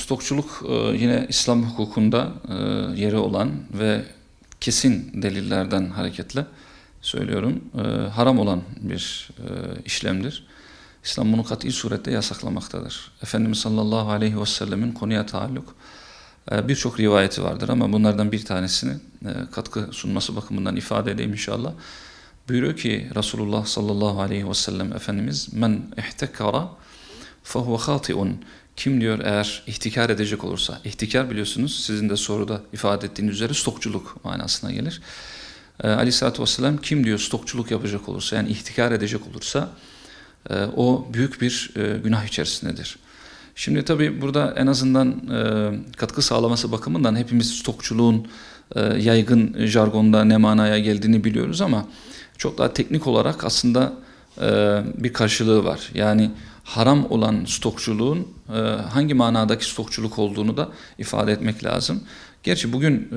Stokçuluk yine İslam hukukunda yeri olan ve kesin delillerden hareketle söylüyorum, haram olan bir işlemdir. İslam bunu kat'i surette yasaklamaktadır. Efendimiz sallallahu aleyhi ve sellemin konuya taalluk birçok rivayeti vardır ama bunlardan bir tanesini katkı sunması bakımından ifade edeyim inşallah. Buyuruyor ki Resulullah sallallahu aleyhi ve sellem Efendimiz men ihtekara fehuve hatiun. Kim diyor eğer ihtikar edecek olursa, ihtikar biliyorsunuz sizin de soruda ifade ettiğiniz üzere stokçuluk manasına gelir. Aleyhissalatü vesselam kim diyor stokçuluk yapacak olursa, yani ihtikar edecek olursa o büyük bir günah içerisindedir. Şimdi tabi burada en azından katkı sağlaması bakımından hepimiz stokçuluğun yaygın jargonda ne manaya geldiğini biliyoruz ama çok daha teknik olarak aslında bir karşılığı var. Yani haram olan stokçuluğun hangi manadaki stokçuluk olduğunu da ifade etmek lazım. Gerçi bugün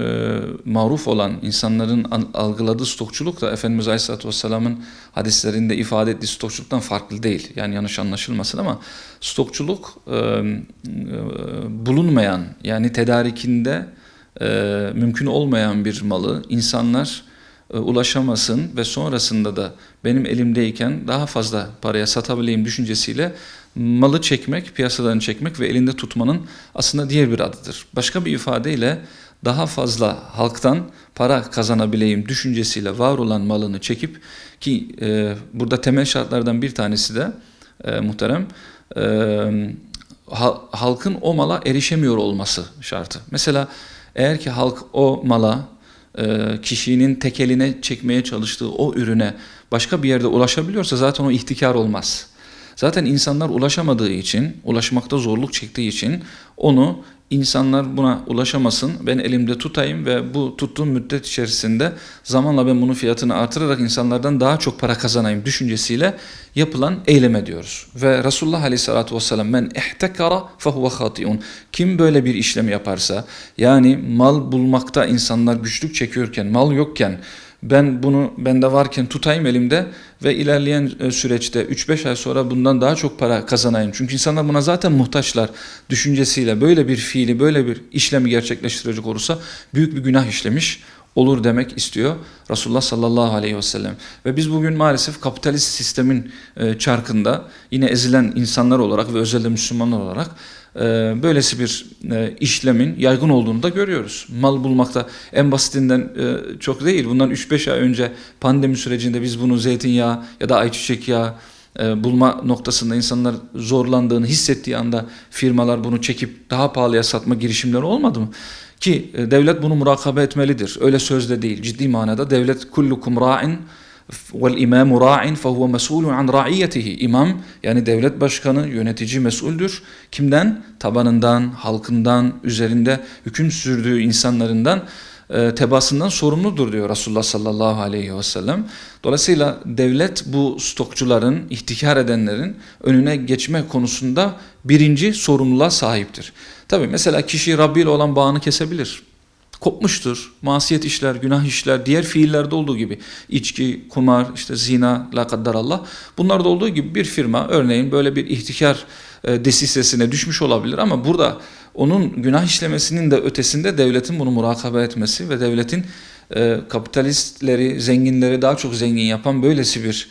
maruf olan insanların algıladığı stokçuluk da Efendimiz Aleyhisselatü Vesselam'ın hadislerinde ifade ettiği stokçuluktan farklı değil. Yani yanlış anlaşılmasın ama stokçuluk bulunmayan, yani tedarikinde mümkün olmayan bir malı insanlar ulaşamasın ve sonrasında da benim elimdeyken daha fazla paraya satabileyim düşüncesiyle malı çekmek, piyasadan çekmek ve elinde tutmanın aslında diğer bir adıdır. Başka bir ifadeyle daha fazla halktan para kazanabileyim düşüncesiyle var olan malını çekip ki burada temel şartlardan bir tanesi de muhterem halkın o mala erişemiyor olması şartı. Mesela eğer ki halk o mala kişinin tekeline çekmeye çalıştığı o ürüne başka bir yerde ulaşabiliyorsa zaten o ihtikar olmaz. Zaten insanlar ulaşamadığı için, ulaşmakta zorluk çektiği için onu insanlar buna ulaşamasın, ben elimde tutayım ve bu tuttuğum müddet içerisinde zamanla ben bunun fiyatını artırarak insanlardan daha çok para kazanayım düşüncesiyle yapılan eyleme diyoruz. Ve Resulullah Aleyhisselatü Vesselam men ihtekara fehuve hatiun. Kim böyle bir işlem yaparsa, yani mal bulmakta insanlar güçlük çekiyorken, mal yokken ben bunu bende varken tutayım elimde ve ilerleyen süreçte 3-5 ay sonra bundan daha çok para kazanayım. Çünkü insanlar buna zaten muhtaçlar düşüncesiyle böyle bir fiili, böyle bir işlemi gerçekleştirecek olursa büyük bir günah işlemiş olur demek istiyor Resulullah sallallahu aleyhi ve sellem. Ve biz bugün maalesef kapitalist sistemin çarkında yine ezilen insanlar olarak ve özellikle Müslümanlar olarak böylesi bir işlemin yaygın olduğunu da görüyoruz. Mal bulmakta en basitinden çok değil. Bundan 3-5 ay önce pandemi sürecinde biz bunu zeytinyağı ya da ayçiçek yağı bulma noktasında insanlar zorlandığını hissettiği anda firmalar bunu çekip daha pahalıya satma girişimleri olmadı mı? Ki devlet bunu murakabe etmelidir. Öyle sözde değil. Ciddi manada devlet kullukum ra'in vel imamu ra'in fehuve mesulun an ra'iyetihi. İmam yani devlet başkanı, yönetici mesuldür. Kimden? Tabanından, halkından, üzerinde hüküm sürdüğü insanlarından, tebaasından sorumludur diyor Resulullah sallallahu aleyhi ve sellem. Dolayısıyla devlet bu stokçuların, ihtikar edenlerin önüne geçme konusunda birinci sorumluluğa sahiptir. Tabi mesela kişi Rabbi ile olan bağını kesebilir. Kopmuştur. Masiyet işler, günah işler, diğer fiillerde olduğu gibi içki, kumar, işte zina, la kaddarallah. Bunlarda olduğu gibi bir firma örneğin böyle bir ihtikar desisesine düşmüş olabilir ama burada onun günah işlemesinin de ötesinde devletin bunu murakabe etmesi ve devletin kapitalistleri, zenginleri daha çok zengin yapan böylesi bir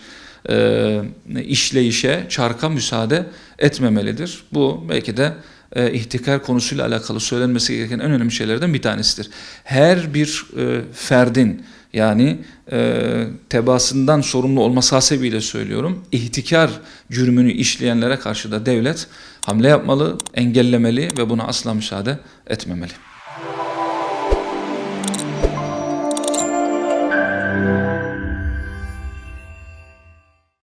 işleyişe, çarka müsaade etmemelidir. Bu belki de ihtikar konusuyla alakalı söylenmesi gereken en önemli şeylerden bir tanesidir. Her bir ferdin yani tebaasından sorumlu olması hasebiyle söylüyorum, ihtikar cürmünü işleyenlere karşı da devlet hamle yapmalı, engellemeli ve buna asla müsaade etmemeli.